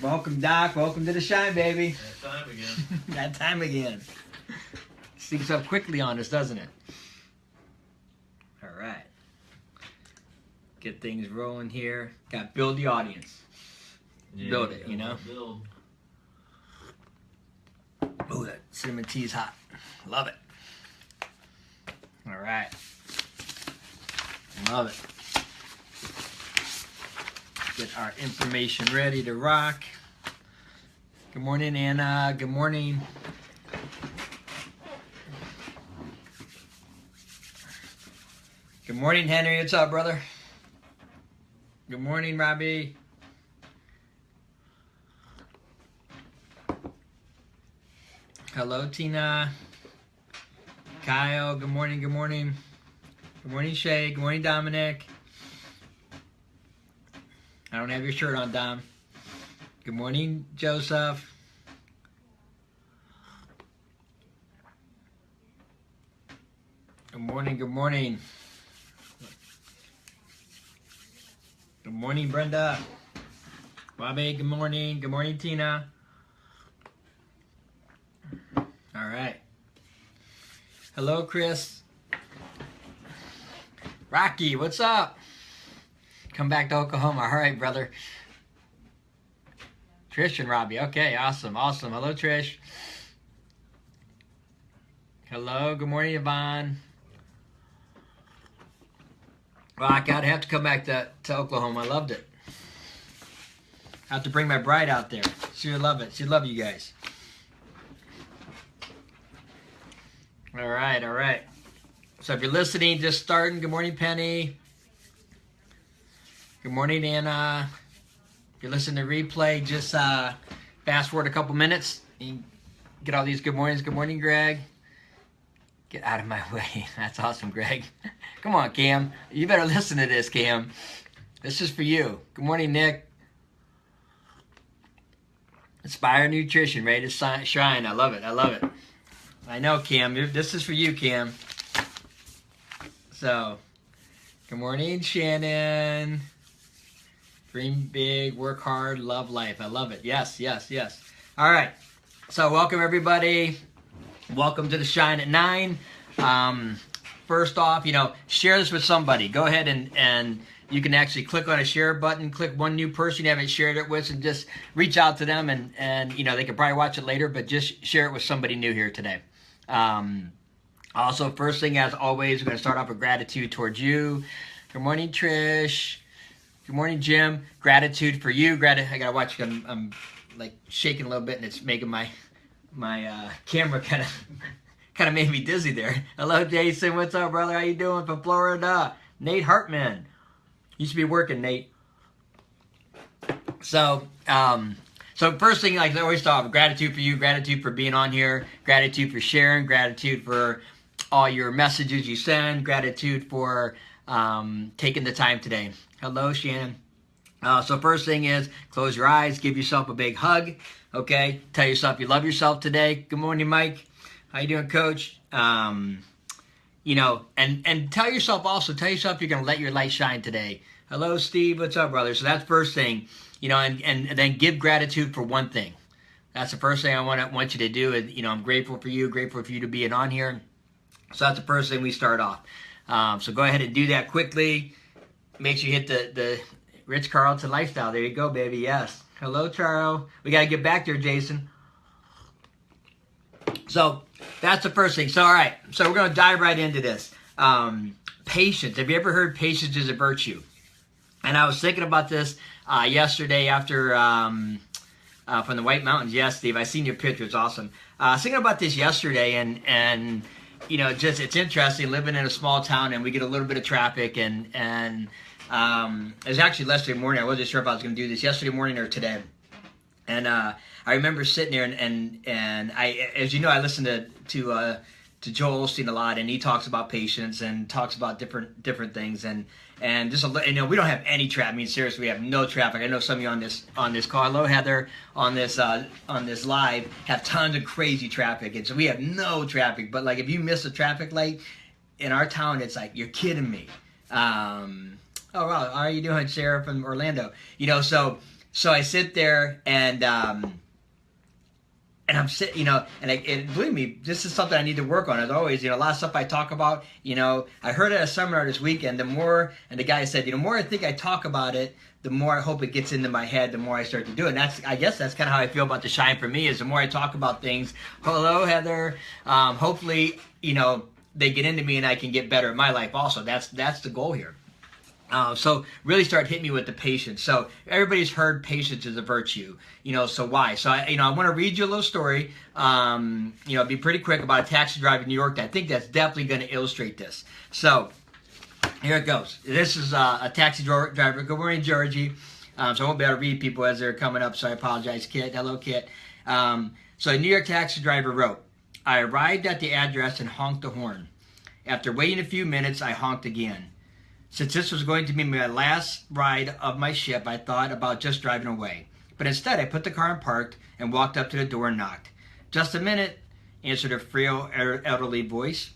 Welcome, Doc. Welcome to the Shine, baby. That time again. That time again. Sneaks up quickly on us, doesn't it? All right. Get things rolling here. Got to build the audience. Yeah, Build it, you know? Build. Ooh, that cinnamon tea's hot. Love it. All right. Love it. Get our information ready to rock. Good morning, Anna. Good morning. Good morning, Henry. What's up, brother? Good morning, Robbie. Hello, Tina. Kyle, good morning, good morning. Good morning, Shay. Good morning, Dominic. I don't have your shirt on, Dom. Good morning, Joseph. Good morning, good morning. Good morning, Brenda. Bobby, good morning. Good morning, Tina. All right. Hello, Chris. Rocky, what's up? Come back to Oklahoma. All right, brother. Trish and Robbie. Okay, awesome, awesome. Hello, Trish. Hello, good morning, Yvonne. Well, I'd have to come back to Oklahoma. I loved it. I have to bring my bride out there. She would love it. She'd love you guys. All right, all right. So if you're listening, just starting. Good morning, Penny. Good morning, Anna. If you're listening to replay, just fast forward a couple minutes. You get all these good mornings. Good morning, Greg. Get out of my way. That's awesome, Greg. Come on, Cam. You better listen to this, Cam. This is for you. Good morning, Nick. Inspire Nutrition, ready to shine. I love it. I love it. I know, Cam. This is for you, Cam. So, good morning, Shannon. Dream big, work hard, love life. I love it. Yes, yes, yes. All right. So, welcome, everybody. Welcome to the Shine at 9. First off, share this with somebody. Go ahead and you can actually click on a share button, click one new person you haven't shared it with, and just reach out to them. And they can probably watch it later, but just share it with somebody new here today. Also, first thing, as always, we're going to start off with gratitude towards you. Good morning, Trish. Good morning, Jim. Gratitude for you. I got to watch. I'm like shaking a little bit, and it's making my camera kind of made me dizzy there. Hello, Jason. What's up, brother? How you doing from Florida? Nate Hartman. You should be working, Nate. So first thing, like I always start off, gratitude for you, gratitude for being on here, gratitude for sharing, gratitude for all your messages you send, gratitude for taking the time today. Hello, Shannon. So first thing is, close your eyes, give yourself a big hug, okay? Tell yourself you love yourself today. Good morning, Mike. How you doing, Coach? And tell yourself you're going to let your light shine today. Hello, Steve. What's up, brother? So that's first thing, and then give gratitude for one thing. That's the first thing I want you to do. And, I'm grateful for you to be on here. So that's the first thing we start off. So go ahead and do that quickly. Make sure you hit the Rich Carlton lifestyle. There you go, baby. Yes. Hello, Charo. We got to get back there, Jason. So that's the first thing. So, all right. So we're going to dive right into this. Patience. Have you ever heard patience is a virtue? And I was thinking about this yesterday after from the White Mountains. Yes, Steve. I seen your picture. It's awesome. I was thinking about this yesterday, and just it's interesting living in a small town, and we get a little bit of traffic, and it was actually yesterday morning. I wasn't sure if I was going to do this yesterday morning or today. And I remember sitting there, and I, as you know, I listen to Joel Osteen a lot, and he talks about patience and talks about different things, and just we don't have any traffic. I mean, seriously, we have no traffic. I know some of you on this call, hello Heather, on this live, have tons of crazy traffic, and so we have no traffic. But like if you miss a traffic light in our town, it's like you're kidding me. Oh wow, how are you doing, Sarah from Orlando? So So I sit there and I'm sitting, and believe me, this is something I need to work on. As always, a lot of stuff I talk about, I heard at a seminar this weekend, and the guy said, the more I think I talk about it, the more I hope it gets into my head, the more I start to do it. And I guess that's kind of how I feel about the Shine for me, is the more I talk about things. Hello, Heather. Hopefully, they get into me and I can get better at my life also. That's the goal here. So really start hitting me with the patience. So everybody's heard patience is a virtue, so why? So I want to read you a little story, be pretty quick about a taxi driver in New York. I think that's definitely going to illustrate this. So here it goes. This is a taxi driver. Good morning, Georgie. So I won't be able to read people as they're coming up, so I apologize, Kit. Hello, Kit. So a New York taxi driver wrote, I arrived at the address and honked the horn. After waiting a few minutes, I honked again. Since this was going to be my last ride of my ship, I thought about just driving away. But instead, I put the car in parked and walked up to the door and knocked. Just a minute, answered a frail, elderly voice.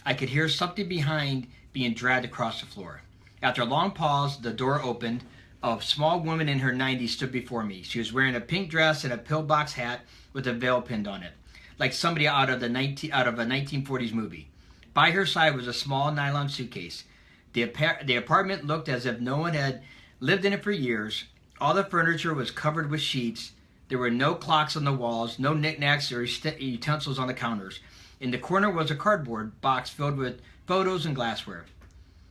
I could hear something behind being dragged across the floor. After a long pause, the door opened. A small woman in her 90s stood before me. She was wearing a pink dress and a pillbox hat with a veil pinned on it, like somebody out of a 1940s movie. By her side was a small nylon suitcase. The apartment looked as if no one had lived in it for years. All the furniture was covered with sheets. There were no clocks on the walls, no knickknacks or utensils on the counters. In the corner was a cardboard box filled with photos and glassware.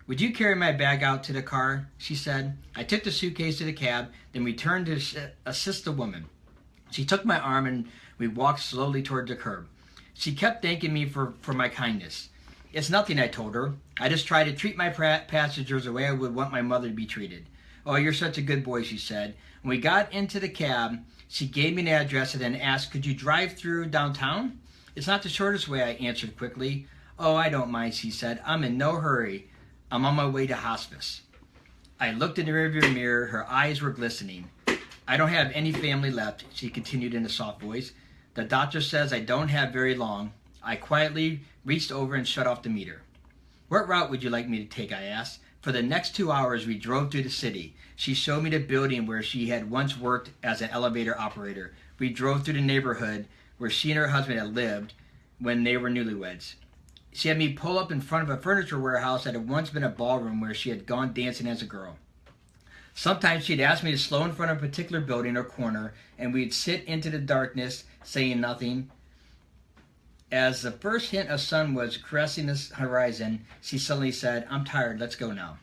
Would you carry my bag out to the car? She said. I took the suitcase to the cab, then returned to assist the woman. She took my arm and we walked slowly toward the curb. She kept thanking me for my kindness. It's nothing, I told her. I just try to treat my passengers the way I would want my mother to be treated. Oh, you're such a good boy, she said. When we got into the cab, she gave me an address and then asked, could you drive through downtown? It's not the shortest way, I answered quickly. Oh, I don't mind, she said. I'm in no hurry. I'm on my way to hospice. I looked in the rearview mirror. Her eyes were glistening. I don't have any family left, she continued in a soft voice. The doctor says I don't have very long. I quietly reached over and shut off the meter. What route would you like me to take, I asked. For the next 2 hours, we drove through the city. She showed me the building where she had once worked as an elevator operator. We drove through the neighborhood where she and her husband had lived when they were newlyweds. She had me pull up in front of a furniture warehouse that had once been a ballroom where she had gone dancing as a girl. Sometimes she'd ask me to slow in front of a particular building or corner, and we'd sit into the darkness, saying nothing. As the first hint of sun was caressing the horizon, she suddenly said, I'm tired, let's go now.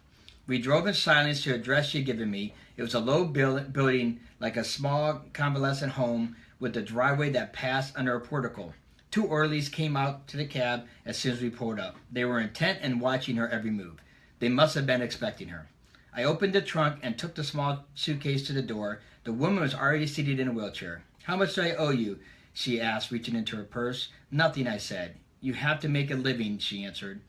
We drove in silence to the address she had given me. It was a low building like a small convalescent home with a driveway that passed under a portico. 2 orderlies came out to the cab as soon as we pulled up. They were intent and watching her every move. They must have been expecting her. I opened the trunk and took the small suitcase to the door. The woman was already seated in a wheelchair. How much do I owe you? She asked, reaching into her purse. Nothing, I said. You have to make a living, she answered.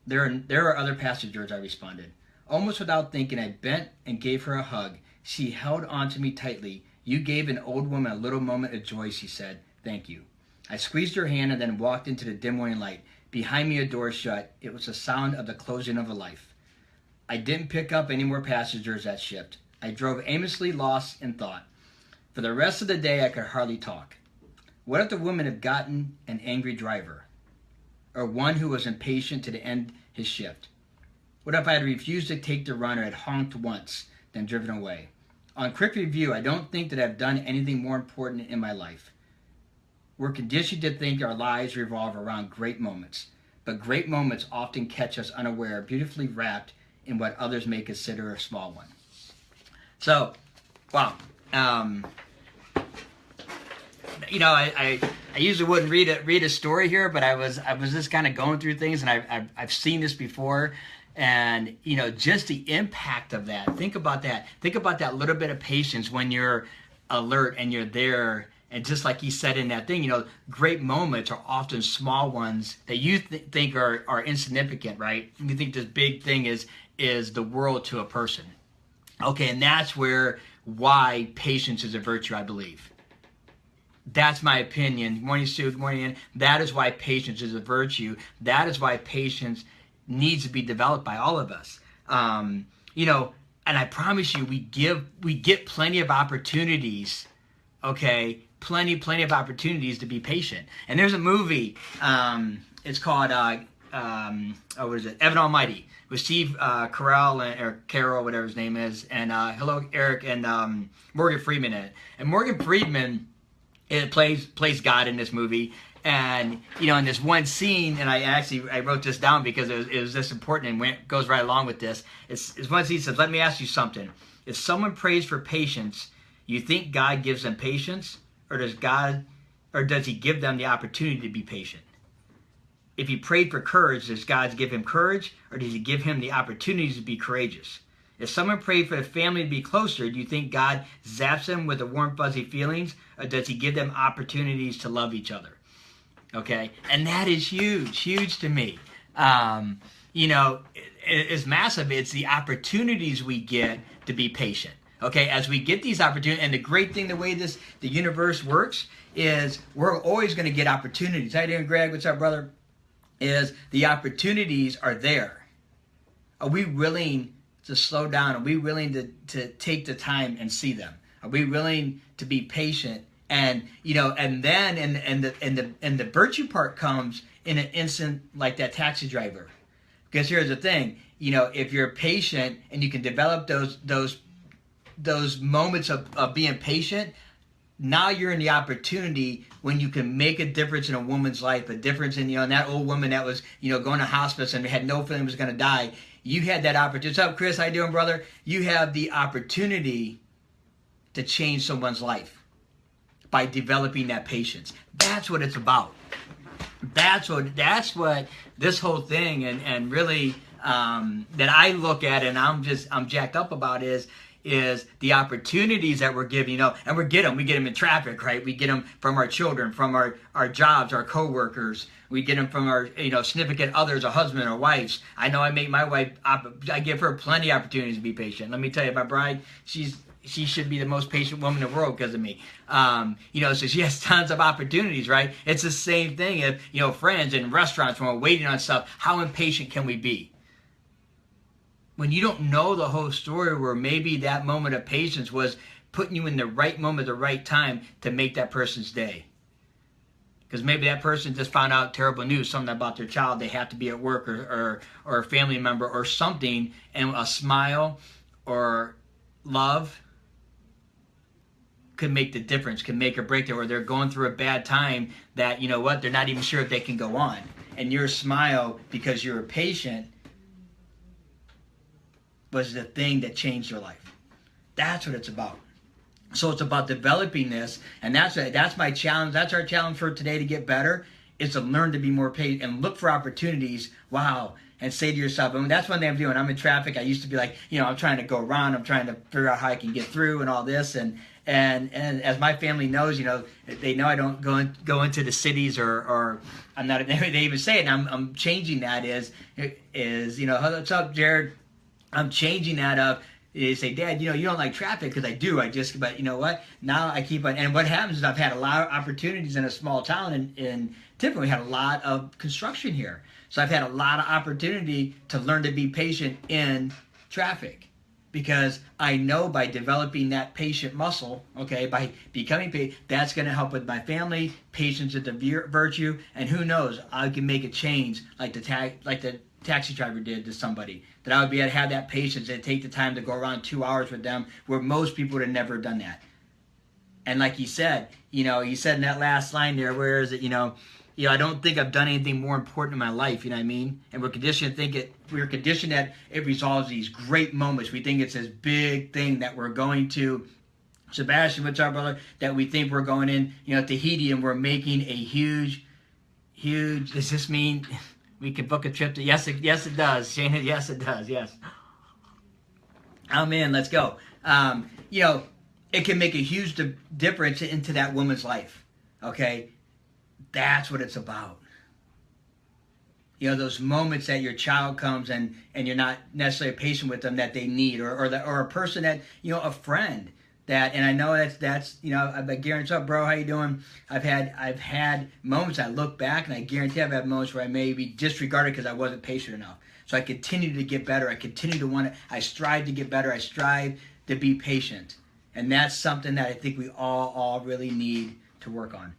There are other passengers, I responded. Almost without thinking, I bent and gave her a hug. She held on to me tightly. You gave an old woman a little moment of joy, she said. Thank you. I squeezed her hand and then walked into the dim morning light. Behind me, a door shut. It was the sound of the closing of a life. I didn't pick up any more passengers that shift. I drove aimlessly, lost in thought. For the rest of the day, I could hardly talk. What if the woman had gotten an angry driver? Or one who was impatient to end his shift? What if I had refused to take the run or had honked once, then driven away? On quick review, I don't think that I've done anything more important in my life. We're conditioned to think our lives revolve around great moments, but great moments often catch us unaware, beautifully wrapped in what others may consider a small one. So, wow. I usually wouldn't read a story here, but I was just kind of going through things, and I've seen this before, and just the impact of that. Think about that. Think about that little bit of patience when you're alert and you're there, and just like he said in that thing, great moments are often small ones that you think are insignificant, right? You think this big thing is the world to a person. Okay, and that's why patience is a virtue, I believe. That's my opinion. Morning, Sue. Good morning, Ann. That is why patience is a virtue. That is why patience needs to be developed by all of us. I And I promise you, we get plenty of opportunities, okay? Plenty of opportunities to be patient. And there's a movie, it's called, what is it? Evan Almighty, with Steve Carell, or Carroll, whatever his name is, and hello, Eric, and Morgan Freeman in it. And Morgan Freeman plays God in this movie. And, in this one scene, and I wrote this down because it was this important and goes right along with this. It's one scene says, let me ask you something. If someone prays for patience, you think God gives them patience? Or does he give them the opportunity to be patient? If he prayed for courage, does God give him courage? Or does he give him the opportunity to be courageous? If someone prayed for the family to be closer, do you think God zaps them with the warm, fuzzy feelings? Or does he give them opportunities to love each other? Okay, and that is huge to me. It's massive. It's the opportunities we get to be patient. Okay, as we get these opportunities, and the great thing, the way the universe works, is we're always going to get opportunities. How you doing, Greg? What's up, brother? Is the opportunities are there. Are we willing to slow down? Are we willing to take the time and see them? Are we willing to be patient? And and then the virtue part comes in an instant, like that taxi driver. Because here's the thing, if you're patient and you can develop those moments of being patient, now you're in the opportunity when you can make a difference in a woman's life, a difference in in that old woman that was going to hospice and had no feeling was going to die. You had that opportunity. What's up, Chris? How you doing, brother? You have the opportunity to change someone's life by developing that patience. That's what it's about. That's what this whole thing and really that I look at and I'm jacked up about is the opportunities that we're given, and we get them in traffic, right? We get them from our children, from our jobs, our coworkers. We get them from our significant others, a husband or wives. I know I make my wife, I give her plenty of opportunities to be patient. Let me tell you, my bride, she should be the most patient woman in the world because of me. So she has tons of opportunities, right? It's the same thing if, friends in restaurants when we're waiting on stuff, how impatient can we be? When you don't know the whole story, where maybe that moment of patience was putting you in the right moment, the right time to make that person's day. Because maybe that person just found out terrible news, something about their child, they have to be at work or a family member or something, and a smile or love could make the difference, can make or break there, or they're going through a bad time that, they're not even sure if they can go on. And your smile, because you're patient, was the thing that changed their life. That's what it's about. So it's about developing this, and that's my challenge. That's our challenge for today to get better, is to learn to be more patient and look for opportunities. Wow. And say to yourself, and that's one thing I'm doing. I'm in traffic. I used to be like, I'm trying to go around. I'm trying to figure out how I can get through and all this. And as my family knows, they know I don't go into the cities or I'm not. They even say it. And I'm changing that. What's up, Jared? I'm changing that up. They say, Dad, you don't like traffic, because I do. But you know what? Now I keep on. And what happens is I've had a lot of opportunities in a small town, and typically we had a lot of construction here. So I've had a lot of opportunity to learn to be patient in traffic, because I know by developing that patient muscle, okay, by becoming patient, that's going to help with my family. Patience is the virtue, and who knows, I can make a change like the taxi driver did to somebody, that I would be able to have that patience and take the time to go around 2 hours with them, where most people would have never done that. And like he said, he said in that last line there, where is it, I don't think I've done anything more important in my life, you know what I mean? And we're conditioned that it resolves these great moments. We think it's this big thing that we're going to, Sebastian, what's our brother, that we think we're going in, Tahiti, and we're making a huge, does this mean we can book a trip to, yes it does, Shane, yes it does, yes. I'm in, let's go. It can make a huge difference into that woman's life, okay? That's what it's about. Those moments that your child comes and you're not necessarily patient with them that they need, or a person that, a friend that, and I know that's I guarantee, up, bro, how you doing? I've had moments I look back and I guarantee I've had moments where I may be disregarded because I wasn't patient enough. So I continue to get better. I continue to I strive to get better. I strive to be patient. And that's something that I think we all really need to work on.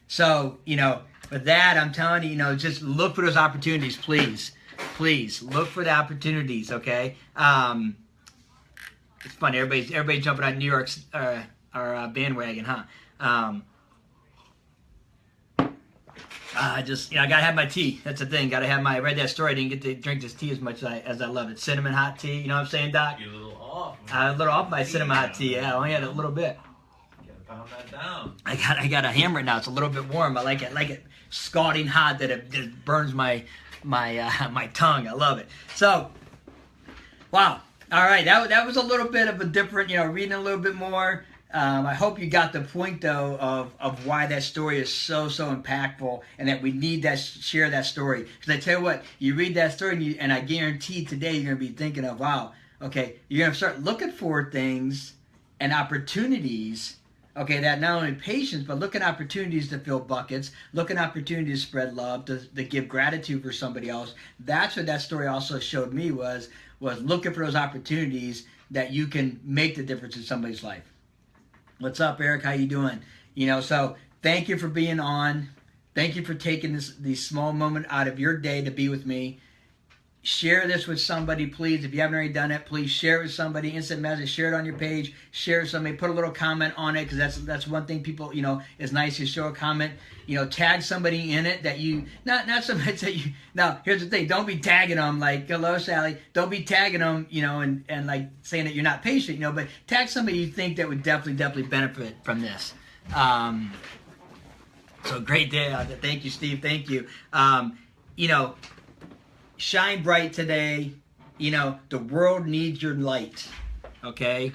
So, with that, I'm telling you, just look for those opportunities, please. Please, look for the opportunities, okay? It's funny, everybody jumping on New York's our bandwagon, huh? I gotta have my tea. That's the thing. I read that story. I didn't get to drink this tea as much as I love it. Cinnamon hot tea. You know what I'm saying, Doc? You're a little off. A little off my cinnamon hot tea. Yeah, I only had a little bit. You gotta pound that down. I got a hammer now. It's a little bit warm. I like it scalding hot that it burns my tongue. I love it. So, wow. All right, that was a little bit of a different, reading a little bit more. I hope you got the point, though, of why that story is so impactful, and that we need to share that story. Because I tell you what, you read that story, and I guarantee today you're going to be thinking of, wow, okay, you're going to start looking for things and opportunities, okay, that not only patience, but looking at opportunities to fill buckets, looking at opportunities to spread love, to give gratitude for somebody else. That's what that story also showed me was looking for those opportunities that you can make the difference in somebody's life. What's up, Eric? How you doing? So thank you for being on. Thank you for taking this small moment out of your day to be with me. Share this with somebody, please. If you haven't already done it, please share it with somebody. Instant message, share it on your page. Share it with somebody. Put a little comment on it, because that's one thing people, it's nice to show a comment. Tag somebody in it that you, not somebody that you, now, here's the thing. Don't be tagging them like, hello, Sally. Don't be tagging them, and like saying that you're not patient, but tag somebody you think that would definitely benefit from this. So great day. Thank you, Steve. Thank you. Shine bright today. The world needs your light. Okay?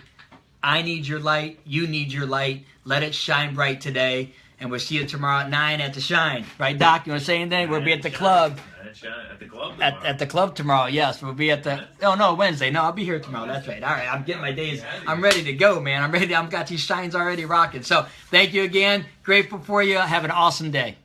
I need your light. You need your light. Let it shine bright today. And we'll see you tomorrow at 9 at TheShine. Right, Doc? You want to say anything? We'll be at the club. At the club tomorrow. At the club tomorrow, yes. We'll be at the... Oh, no, Wednesday. No, I'll be here tomorrow. That's right. All right, I'm getting my days. I'm ready to go, man. I've got these shines already rocking. So, thank you again. Grateful for you. Have an awesome day.